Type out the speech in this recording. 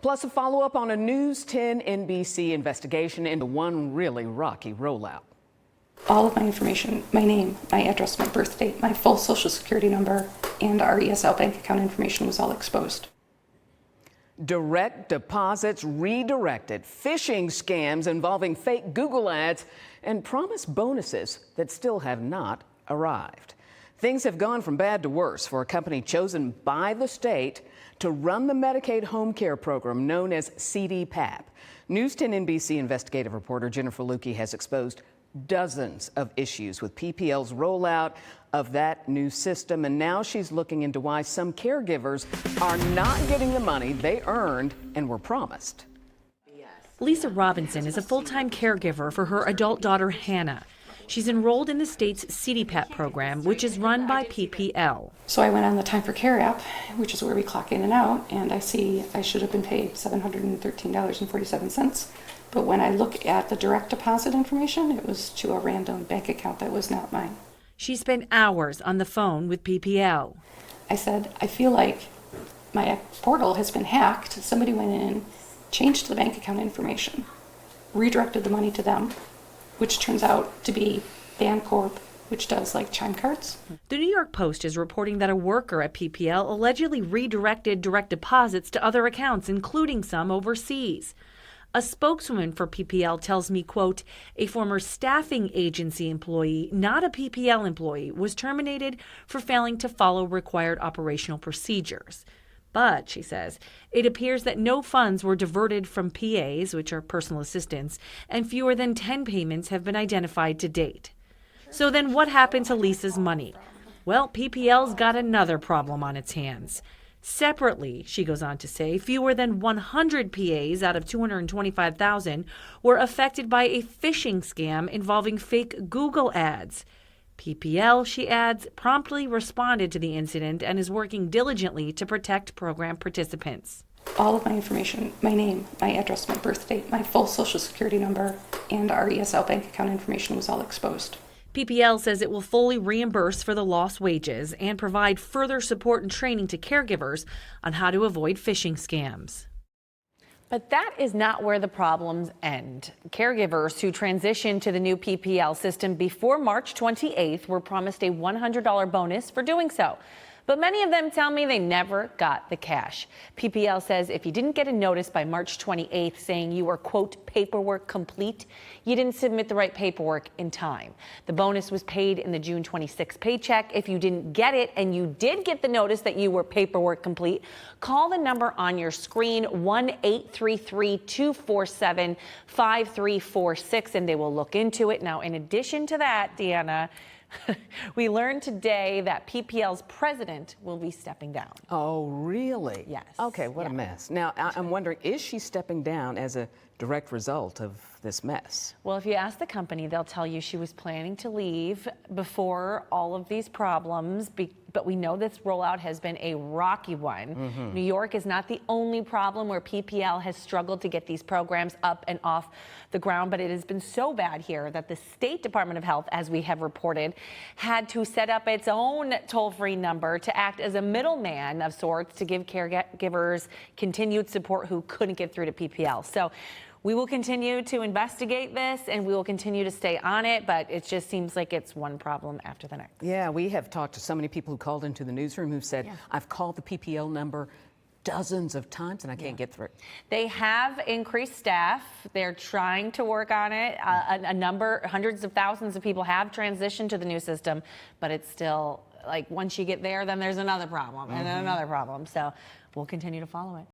Plus, a follow-up on a News 10 NBC investigation into one really rocky rollout. All of my information, my name, my address, my birth date, my full social security number, and our ESL bank account information was all exposed. Direct deposits redirected, phishing scams involving fake Google ads, and promised bonuses that still have not arrived. Things have gone from bad to worse for a company chosen by the state to run the Medicaid home care program known as CDPAP. News 10 NBC investigative reporter Jennifer Lukey has exposed dozens of issues with PPL's rollout of that new system, and now she's looking into why some caregivers are not getting the money they earned and were promised. Lisa Robinson is a full-time caregiver for her adult daughter, Hannah. She's enrolled in the state's CDPAP program, which is run by PPL. So I went on the Time for Care app, which is where we clock in and out, and I see I should have been paid $713.47. But when I look at the direct deposit information, it was to a random bank account that was not mine. She spent hours on the phone with PPL. I said, I feel like my portal has been hacked. Somebody went in, changed the bank account information, redirected the money to them, which turns out to be Bancorp, which does like chime cards. The New York Post is reporting that a worker at PPL allegedly redirected direct deposits to other accounts, including some overseas. A spokeswoman for PPL tells me, quote, a former staffing agency employee, not a PPL employee, was terminated for failing to follow required operational procedures. But, she says, it appears that no funds were diverted from PAs, which are personal assistants, and fewer than 10 payments have been identified to date. So then what happened to Lisa's money? Well, PPL's got another problem on its hands. Separately, she goes on to say, fewer than 100 PAs out of 225,000 were affected by a phishing scam involving fake Google ads. PPL, she adds, promptly responded to the incident and is working diligently to protect program participants. All of my information, my name, my address, my birth date, my full social security number, and our ESL bank account information was all exposed. PPL says it will fully reimburse for the lost wages and provide further support and training to caregivers on how to avoid phishing scams. But that is not where the problems end. Caregivers who transitioned to the new PPL system before March 28th were promised a $100 bonus for doing so. But many of them tell me they never got the cash. PPL says if you didn't get a notice by March 28th saying you were, quote, paperwork complete, you didn't submit the right paperwork in time. The bonus was paid in the June 26th paycheck. If you didn't get it and you did get the notice that you were paperwork complete, call the number on your screen, 1-833-247-5346, and they will look into it. Now, in addition to that, Deanna, we learned today that PPL's president will be stepping down. Oh, really? Yes. Okay, what a mess. Now, I'm wondering, is she stepping down as a direct result of this mess? Well, if you ask the company, they'll tell you she was planning to leave before all of these problems, but we know this rollout has been a rocky one. New York is not the only problem where PPL has struggled to get these programs up and off the ground, but it has been so bad here that the State Department of Health, as we have reported, had to set up its own toll-free number to act as a middleman of sorts to give caregivers continued support who couldn't get through to PPL. So we will continue to investigate this and we will continue to stay on it, but it just seems like it's one problem after the next. Yeah, we have talked to so many people who called into the newsroom who said, I've called the PPL number dozens of times and I can't get through. They have increased staff. They're trying to work on it. Hundreds of thousands of people have transitioned to the new system, but it's still like once you get there, then there's another problem and then another problem. So we'll continue to follow it.